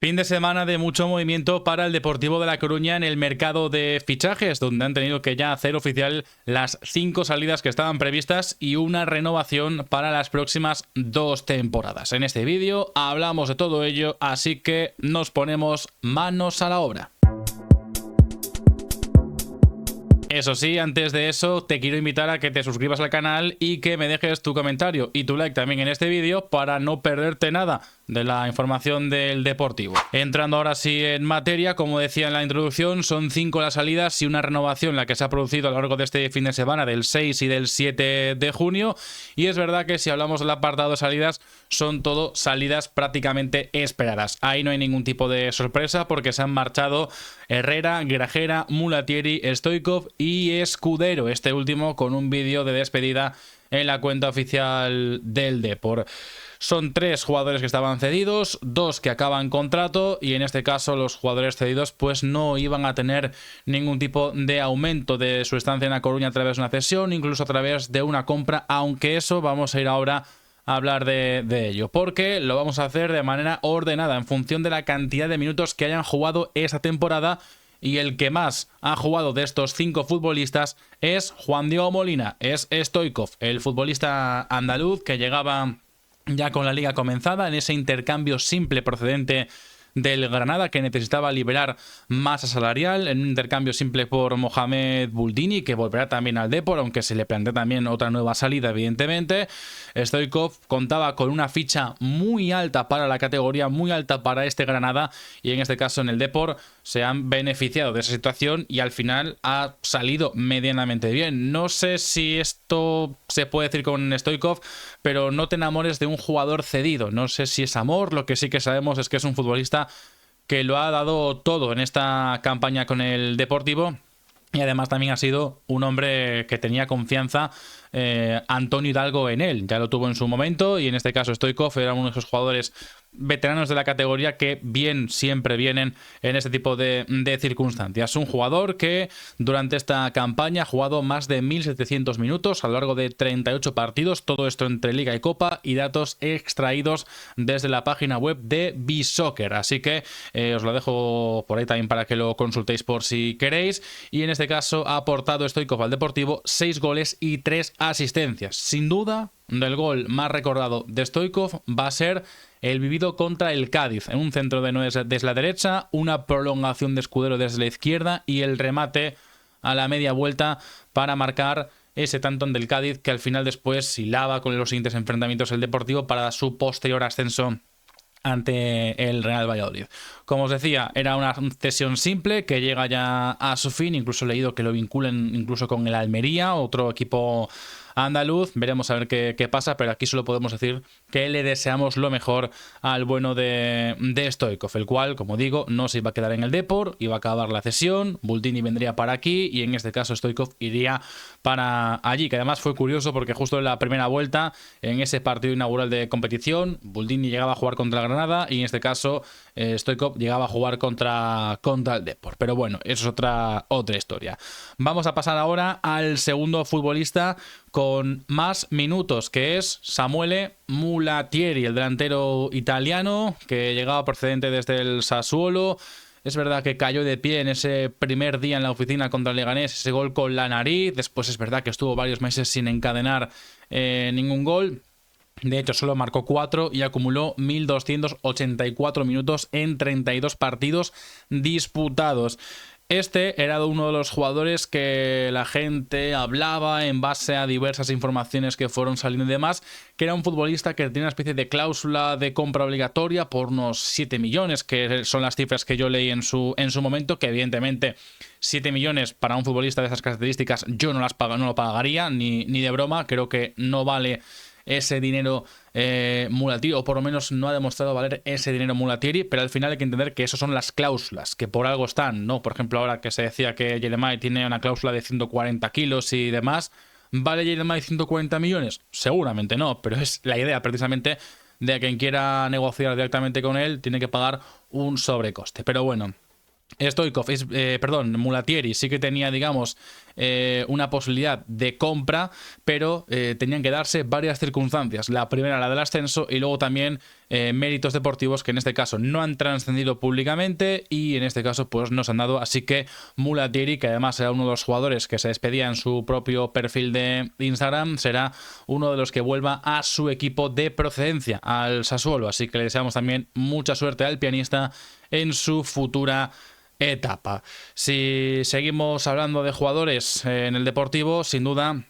Fin de semana de mucho movimiento para el Deportivo de La Coruña en el mercado de fichajes, donde han tenido que ya hacer oficial las 5 salidas que estaban previstas y una renovación para las próximas 2 temporadas. En este vídeo hablamos de todo ello, así que nos ponemos manos a la obra. Eso sí, antes de eso te quiero invitar a que te suscribas al canal y que me dejes tu comentario y tu like también en este vídeo para no perderte nada de la información del Deportivo. Entrando ahora sí en materia, como decía en la introducción, son 5 las salidas y una renovación la que se ha producido a lo largo de este fin de semana del 6 y del 7 de junio. Y es verdad que si hablamos del apartado de salidas, son todo salidas prácticamente esperadas. Ahí no hay ningún tipo de sorpresa porque se han marchado Herrera, Grajera, Mulatieri, Stoichkov y Escudero. Este último con un vídeo de despedida en la cuenta oficial del Depor. Son 3 jugadores que estaban cedidos, 2 que acaban contrato y en este caso los jugadores cedidos pues no iban a tener ningún tipo de aumento de su estancia en La Coruña a través de una cesión, incluso a través de una compra, aunque eso vamos a ir ahora a hablar de ello, porque lo vamos a hacer de manera ordenada en función de la cantidad de minutos que hayan jugado esa temporada. Y el que más ha jugado de estos 5 futbolistas es Juan Diego Molina, es Stoichkov, el futbolista andaluz que llegaba ya con la liga comenzada en ese intercambio simple procedente del Granada, que necesitaba liberar masa salarial en un intercambio simple por Mohamed Buldini, que volverá también al Depor, aunque se le plantea también otra nueva salida, evidentemente. Stoichkov contaba con una ficha muy alta para la categoría, muy alta para este Granada, y en este caso en el Depor se han beneficiado de esa situación y al final ha salido medianamente bien. No sé si esto se puede decir con Stoichkov, pero no te enamores de un jugador cedido. No sé si es amor, lo que sí que sabemos es que es un futbolista que lo ha dado todo en esta campaña con el Deportivo. Y además también ha sido un hombre que tenía confianza Antonio Hidalgo en él. Ya lo tuvo en su momento y en este caso Stoichkov era uno de esos jugadores veteranos de la categoría que siempre vienen en este tipo de circunstancias. Un jugador que durante esta campaña ha jugado más de 1.700 minutos a lo largo de 38 partidos. Todo esto entre Liga y Copa y datos extraídos desde la página web de B-Soccer. Así que os lo dejo por ahí también para que lo consultéis por si queréis. Y en este caso ha aportado Stoichkov al Deportivo 6 goles y 3 asistencias. Sin duda, del gol más recordado de Stoichkov va a ser el vivido contra el Cádiz, en un centro de Nuez desde la derecha, una prolongación de Escudero desde la izquierda y el remate a la media vuelta para marcar ese tantón del Cádiz que al final después hilaba con los siguientes enfrentamientos el Deportivo para su posterior ascenso ante el Real Valladolid. Como os decía, era una cesión simple que llega ya a su fin. Incluso he leído que lo vinculen incluso con el Almería, otro equipo andaluz. Veremos a ver qué pasa, pero aquí solo podemos decir que le deseamos lo mejor al bueno de Stoichkov, el cual, como digo, no se iba a quedar en el Depor, iba a acabar la cesión, Buldini vendría para aquí y en este caso Stoichkov iría para allí, que además fue curioso porque justo en la primera vuelta, en ese partido inaugural de competición, Buldini llegaba a jugar contra el Granada y en este caso Stoichkov llegaba a jugar contra el Depor. Pero bueno, eso es otra historia. Vamos a pasar ahora al segundo futbolista con más minutos, que es Samuele Mulatieri, el delantero italiano que llegaba procedente desde el Sassuolo. Es verdad que cayó de pie en ese primer día en la oficina contra el Leganés, ese gol con la nariz. Después es verdad que estuvo varios meses sin encadenar ningún gol. De hecho, solo marcó 4 y acumuló 1.284 minutos en 32 partidos disputados. Este era uno de los jugadores que la gente hablaba en base a diversas informaciones que fueron saliendo y demás, que era un futbolista que tenía una especie de cláusula de compra obligatoria por unos 7 millones, que son las cifras que yo leí en su momento, que evidentemente 7 millones para un futbolista de esas características yo no lo pagaría, ni de broma. Creo que no vale ese dinero Mulatieri, o por lo menos no ha demostrado valer ese dinero Mulatieri, pero al final hay que entender que eso son las cláusulas, que por algo están, ¿no? Por ejemplo, ahora que se decía que Yelemay tiene una cláusula de 140 kilos y demás, ¿vale Yelemay 140 millones? Seguramente no, pero es la idea precisamente de quien quiera negociar directamente con él, tiene que pagar un sobrecoste. Pero bueno, Mulatieri sí que tenía, digamos, una posibilidad de compra, pero tenían que darse varias circunstancias. La primera, la del ascenso, y luego también méritos deportivos que en este caso no han trascendido públicamente y en este caso pues no se han dado. Así que Mulattieri, que además era uno de los jugadores que se despedía en su propio perfil de Instagram, será uno de los que vuelva a su equipo de procedencia, al Sassuolo. Así que le deseamos también mucha suerte al pianista en su futura etapa. Si seguimos hablando de jugadores en el Deportivo, sin duda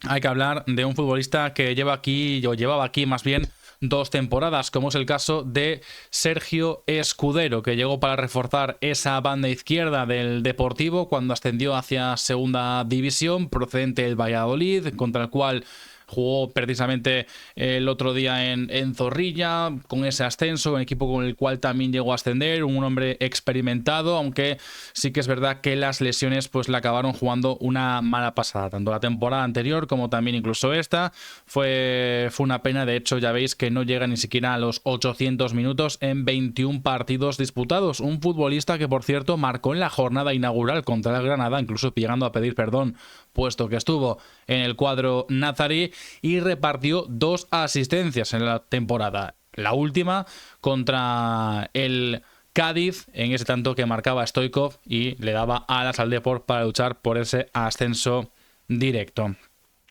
hay que hablar de un futbolista que llevaba aquí más bien 2 temporadas, como es el caso de Sergio Escudero, que llegó para reforzar esa banda izquierda del Deportivo cuando ascendió hacia segunda división, procedente del Valladolid, contra el cual jugó precisamente el otro día en Zorrilla, con ese ascenso, un equipo con el cual también llegó a ascender, un hombre experimentado, aunque sí que es verdad que las lesiones pues le acabaron jugando una mala pasada, tanto la temporada anterior como también incluso esta. Fue una pena, de hecho ya veis que no llega ni siquiera a los 800 minutos en 21 partidos disputados. Un futbolista que, por cierto, marcó en la jornada inaugural contra el Granada, incluso llegando a pedir perdón, puesto que estuvo en el cuadro nazarí, y repartió 2 asistencias en la temporada. La última contra el Cádiz, en ese tanto que marcaba Stoichkov y le daba alas al Depor para luchar por ese ascenso directo.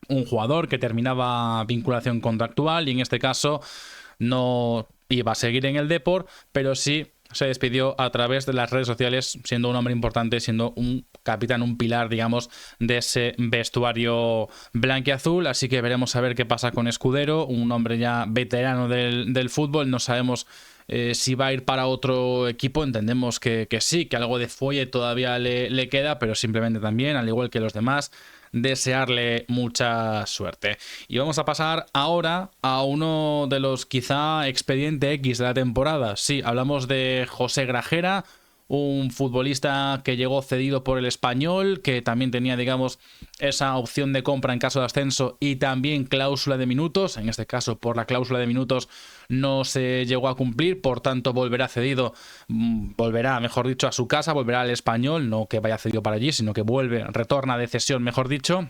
Un jugador que terminaba vinculación contractual y en este caso no iba a seguir en el Depor, pero sí se despidió a través de las redes sociales, siendo un hombre importante, siendo un capitán, un pilar, digamos, de ese vestuario blanquiazul. Así que veremos a ver qué pasa con Escudero, un hombre ya veterano del fútbol. No sabemos si va a ir para otro equipo. Entendemos que sí, que algo de fuelle todavía le queda, pero simplemente también, al igual que los demás, desearle mucha suerte. Y vamos a pasar ahora a uno de los quizá expediente X de la temporada. Sí, hablamos de José Grajera, un futbolista que llegó cedido por el Español, que también tenía, digamos, esa opción de compra en caso de ascenso y también cláusula de minutos. En este caso, por la cláusula de minutos no se llegó a cumplir, por tanto volverá cedido, mejor dicho, a su casa, volverá al Español, no que vaya cedido para allí, sino que retorna de cesión, mejor dicho.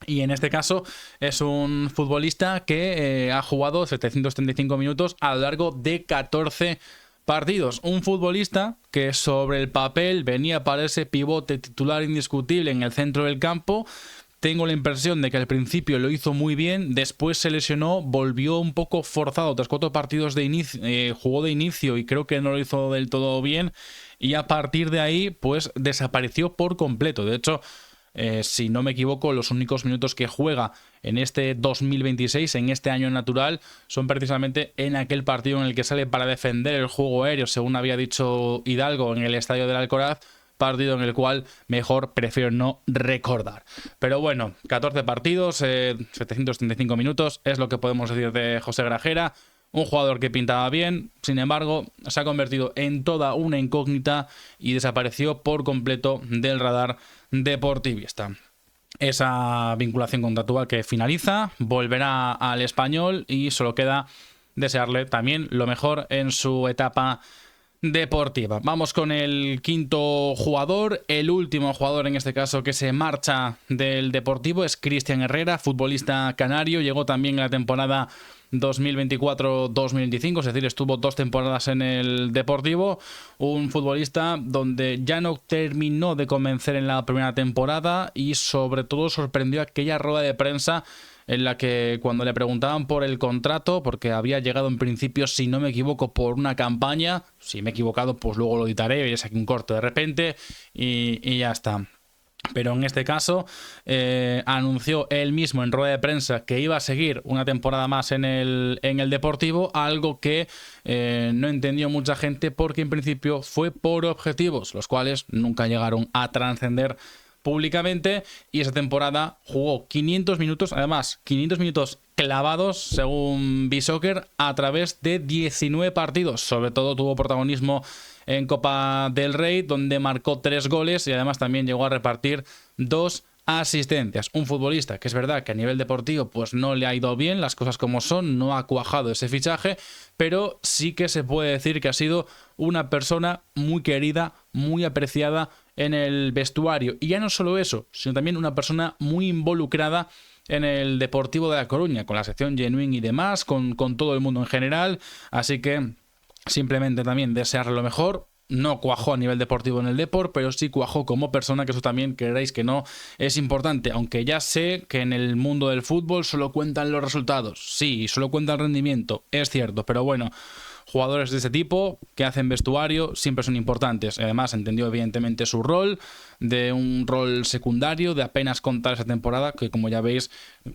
Y en este caso es un futbolista que ha jugado 735 minutos a lo largo de 14 partidos. Un futbolista que sobre el papel venía para ese pivote titular indiscutible en el centro del campo. Tengo la impresión de que al principio lo hizo muy bien, después se lesionó, volvió un poco forzado tras 4 partidos de inicio, jugó de inicio y creo que no lo hizo del todo bien, y a partir de ahí pues desapareció por completo. De hecho, si no me equivoco, los únicos minutos que juega en este 2026, en este año natural, son precisamente en aquel partido en el que sale para defender el juego aéreo, según había dicho Hidalgo, en el estadio del Alcoraz, partido en el cual mejor prefiero no recordar. Pero bueno, 14 partidos, 735 minutos, es lo que podemos decir de José Grajera. Un jugador que pintaba bien, sin embargo, se ha convertido en toda una incógnita y desapareció por completo del radar deportivista. Esa vinculación contractual que finaliza, volverá al Español y solo queda desearle también lo mejor en su etapa deportiva. Vamos con el quinto jugador, el último jugador en este caso que se marcha del Deportivo es Cristian Herrera, futbolista canario, llegó también en la temporada 2024-2025, es decir, estuvo 2 temporadas en el Deportivo, un futbolista donde ya no terminó de convencer en la primera temporada y sobre todo sorprendió aquella rueda de prensa en la que cuando le preguntaban por el contrato, porque había llegado en principio, si no me equivoco, por una campaña, si me he equivocado pues luego lo editaré, y saqué un corte de repente y ya está. Pero en este caso anunció él mismo en rueda de prensa que iba a seguir una temporada más en el Deportivo, algo que no entendió mucha gente porque en principio fue por objetivos, los cuales nunca llegaron a trascender públicamente, y esa temporada jugó 500 minutos, además 500 minutos clavados según B-Soccer a través de 19 partidos. Sobre todo tuvo protagonismo en Copa del Rey, donde marcó 3 goles y además también llegó a repartir 2 asistencias. Un futbolista que es verdad que a nivel deportivo pues no le ha ido bien, las cosas como son, no ha cuajado ese fichaje, pero sí que se puede decir que ha sido una persona muy querida muy apreciada en el vestuario. Y ya no solo eso, sino también una persona muy involucrada en el Deportivo de La Coruña, con la sección Genuine y demás, con todo el mundo en general. Así que simplemente también desearle lo mejor. No cuajó a nivel deportivo en el Depor, pero sí cuajó como persona, que eso también, queréis que no, es importante. Aunque ya sé que en el mundo del fútbol solo cuentan los resultados. Sí, solo cuenta el rendimiento, es cierto, pero bueno, jugadores de ese tipo que hacen vestuario siempre son importantes. Además, entendió evidentemente su rol, de un rol secundario, de apenas contar esa temporada, que como ya veis,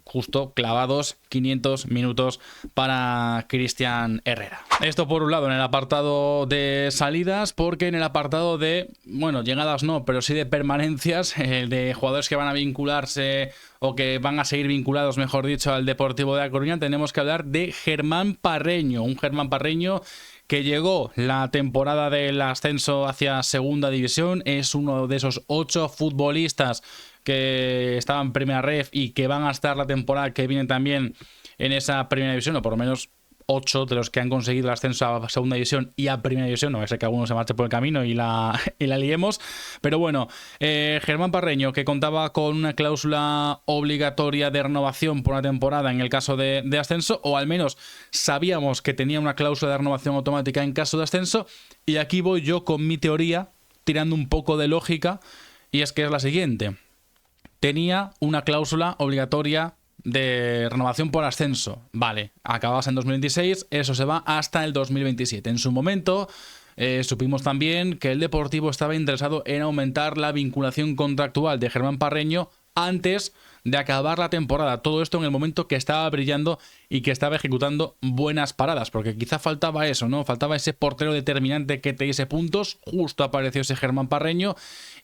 justo clavados 500 minutos para Cristian Herrera. Esto por un lado en el apartado de salidas, porque en el apartado de, bueno, llegadas no, pero sí de permanencias, de jugadores que van a vincularse o que van a seguir vinculados, mejor dicho, al Deportivo de La Coruña, tenemos que hablar de Germán Parreño, un Germán Parreño que llegó la temporada del ascenso hacia segunda división, es uno de esos 8 futbolistas que estaban en Primera Ref y que van a estar la temporada que viene también en esa Primera División, o por lo menos 8 de los que han conseguido el ascenso a segunda división y a primera división. No va a ser que alguno se marche por el camino y la liemos. Pero bueno, Germán Parreño, que contaba con una cláusula obligatoria de renovación por una temporada en el caso de ascenso, o al menos sabíamos que tenía una cláusula de renovación automática en caso de ascenso. Y aquí voy yo con mi teoría, tirando un poco de lógica, y es que es la siguiente. Tenía una cláusula obligatoria de renovación por ascenso. Vale, acabas en 2026, eso se va hasta el 2027. En su momento supimos también que el Deportivo estaba interesado en aumentar la vinculación contractual de Germán Parreño antes de acabar la temporada. Todo esto en el momento que estaba brillando y que estaba ejecutando buenas paradas, porque quizá faltaba eso, ¿no? Faltaba ese portero determinante que te diese puntos. Justo apareció ese Germán Parreño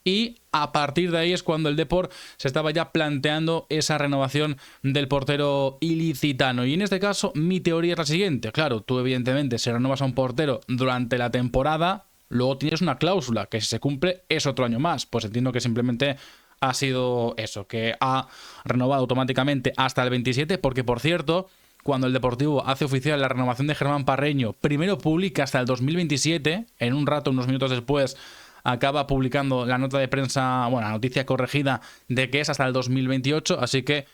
y a partir de ahí es cuando el Depor se estaba ya planteando esa renovación del portero ilicitano. Y en este caso mi teoría es la siguiente. Claro, tú evidentemente si renuevas a un portero durante la temporada, luego tienes una cláusula que si se cumple es otro año más. Pues entiendo que simplemente ha sido eso, que ha renovado automáticamente hasta el 27, porque por cierto, cuando el Deportivo hace oficial la renovación de Germán Parreño, primero publica hasta el 2027, en un rato, unos minutos después, acaba publicando la nota de prensa, bueno, la noticia corregida de que es hasta el 2028, así que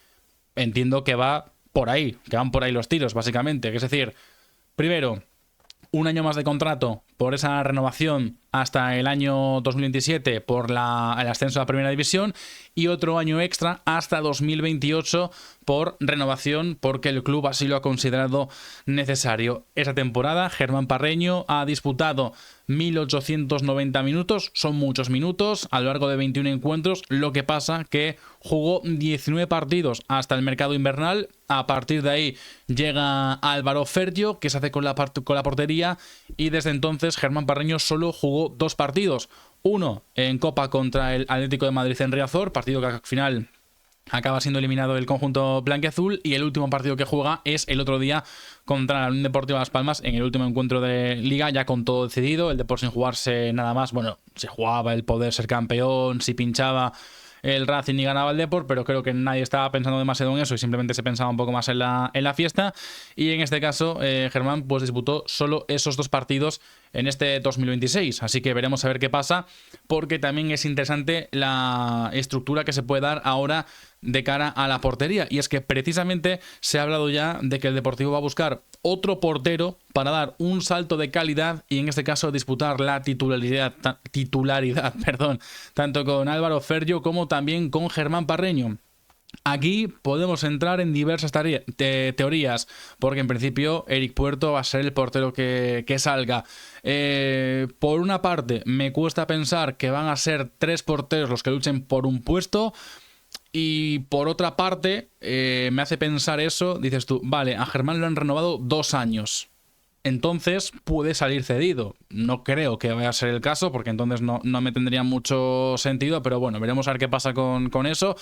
entiendo que va por ahí, que van por ahí los tiros, básicamente. Es decir, primero, un año más de contrato por esa renovación hasta el año 2027 por el ascenso a la Primera División y otro año extra hasta 2028 por renovación porque el club así lo ha considerado necesario. Esa temporada Germán Parreño ha disputado 1890 minutos, son muchos minutos a lo largo de 21 encuentros, lo que pasa que jugó 19 partidos hasta el mercado invernal. A partir de ahí llega Álvaro Fergio, que se hace con la portería, y desde entonces Germán Parreño solo jugó 2 partidos. Uno en Copa contra el Atlético de Madrid en Riazor, partido que al final acaba siendo eliminado el conjunto blanquiazul, y el último partido que juega es el otro día contra la Unión Deportiva Las Palmas en el último encuentro de Liga, ya con todo decidido, el Depor sin jugarse nada más. Bueno, se jugaba el poder ser campeón, si pinchaba el Racing y ganaba el Depor, pero creo que nadie estaba pensando demasiado en eso y simplemente se pensaba un poco más en la fiesta. Y en este caso, Germán pues disputó solo esos 2 partidos en este 2026. Así que veremos a ver qué pasa, porque también es interesante la estructura que se puede dar ahora de cara a la portería. Y es que precisamente se ha hablado ya de que el Deportivo va a buscar otro portero para dar un salto de calidad y en este caso disputar la titularidad, tanto con Álvaro Fergio como también con Germán Parreño. Aquí podemos entrar en diversas teorías, porque en principio Eric Puerto va a ser el portero que salga. Por una parte, me cuesta pensar que van a ser 3 porteros los que luchen por un puesto. Y por otra parte, me hace pensar eso, dices tú, vale, a Germán lo han renovado 2 años. Entonces puede salir cedido. No creo que vaya a ser el caso, porque entonces no me tendría mucho sentido, pero bueno, veremos a ver qué pasa con eso.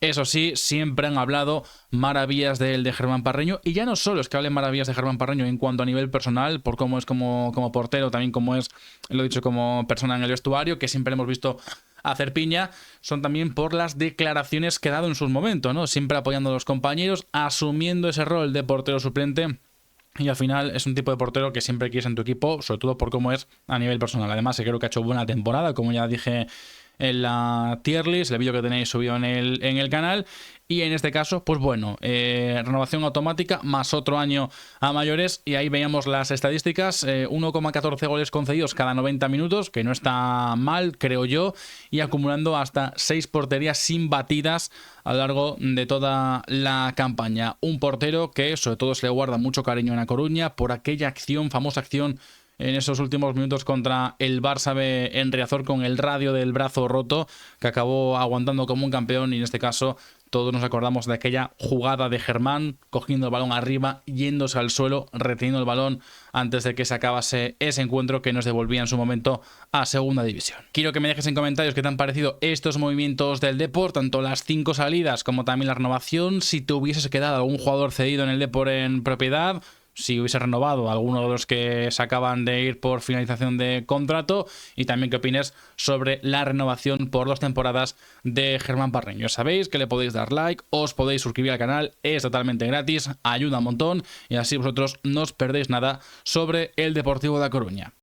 Eso sí, siempre han hablado maravillas de Germán Parreño, y ya no solo es que hablen maravillas de Germán Parreño en cuanto a nivel personal, por cómo es como portero, también como es, lo he dicho, como persona en el vestuario, que siempre hemos visto hacer piña, son también por las declaraciones que ha dado en sus momentos, ¿no? Siempre apoyando a los compañeros, asumiendo ese rol de portero suplente Y al final es un tipo de portero que siempre quieres en tu equipo, sobre todo por cómo es a nivel personal. Además, creo que ha hecho buena temporada, como ya dije en la tier list, el vídeo que tenéis subido en el canal. Y en este caso, pues bueno, renovación automática más otro año a mayores. Y ahí veíamos las estadísticas, 1,14 goles concedidos cada 90 minutos, que no está mal, creo yo. Y acumulando hasta 6 porterías sin batidas a lo largo de toda la campaña. Un portero que sobre todo se le guarda mucho cariño en A Coruña por aquella acción, famosa acción en esos últimos minutos contra el Barça B en Riazor con el radio del brazo roto, que acabó aguantando como un campeón. Y en este caso todos nos acordamos de aquella jugada de Germán cogiendo el balón arriba, yéndose al suelo, reteniendo el balón antes de que se acabase ese encuentro que nos devolvía en su momento a segunda división. Quiero que me dejes en comentarios qué te han parecido estos movimientos del Depor, tanto las 5 salidas como también la renovación, si te hubieses quedado algún jugador cedido en el Depor en propiedad, si hubiese renovado a alguno de los que se acaban de ir por finalización de contrato, y también qué opines sobre la renovación por 2 temporadas de Germán Parreño. Sabéis que le podéis dar like, os podéis suscribir al canal, es totalmente gratis, ayuda un montón y así vosotros no os perdéis nada sobre el Deportivo de A Coruña.